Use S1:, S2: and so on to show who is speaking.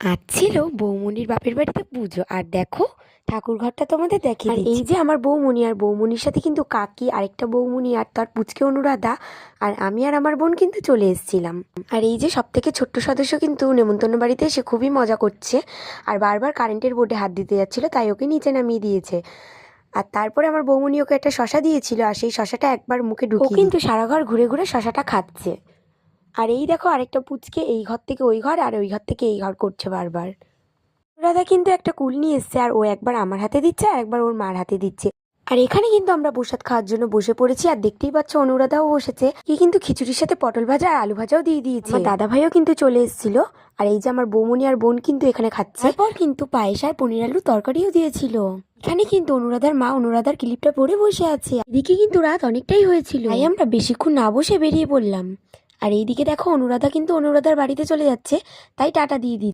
S1: আজ ছিল বৌমনির বাপের বাড়িতে পুজো। আর দেখো ঠাকুর ঘরটা তোমাদের দেখিয়ে দিচ্ছি। এই যে আমার বৌমনি, আর বৌমনির সাথে কিন্তু কাকি, আরেকটা বৌমনি আর তার পুচকে অনুরাধা, আর আমি আর আমার বোন কিন্তু চলে এসেছিলাম। আর এই যে সব থেকে ছোট্ট সদস্য কিন্তু নেমন্তন্ন বাড়িতে এসে খুবই মজা করছে, আর বারবার কারেন্টের বোর্ডে হাত দিতে যাচ্ছিল, তাই ওকে নিচে নামিয়ে দিয়েছে। আর তারপরে আমার বৌমনি ওকে একটা শশা দিয়েছিল, আর সেই শশাটা একবার মুখে ঢুকিয়ে কিন্তু সারা ঘর ঘুরে ঘুরে শশাটা খাচ্ছে। আর এই দেখো আরেকটা পুচকে এই ঘর থেকে ওই ঘর আর ওই ঘর থেকে এই ঘর করছে বারবার। রাধা কিন্তু একটা কুল নিয়ে এসছে, আর ও একবার আমার হাতে দিচ্ছে আর একবার ওর মার হাতে দিচ্ছে। আর এখানে কিন্তু আমরা প্রসাদ খাওয়ার জন্য বসে পড়েছি, আর দেখতেই পাচ্ছ অনুরাধাও বসেছে। কি কিন্তু খিচুড়ির সাথে পটল ভাজা আর আলু ভাজাও দিয়ে দিয়েছে। আমার দাদা ভাইও কিন্তু চলে এসেছিল। আর এই যে আমার বৌমনি আর বোন কিন্তু এখানে খাচ্ছে। তারপর কিন্তু পায়েস আর পনির আলু তরকারিও দিয়েছিল। এখানে কিন্তু অনুরাধার মা অনুরাধার ক্লিপটা পরে বসে আছে। এদিকে কিন্তু রাত অনেকটাই হয়েছিল, তাই আমরা বেশিক্ষণ না বসে বেরিয়ে পড়লাম। আর এইদিকে দেখো অনুরাধা কিন্তু অনুরাধার বাড়িতে চলে যাচ্ছে, তাই টাটা দিয়ে দিচ্ছে।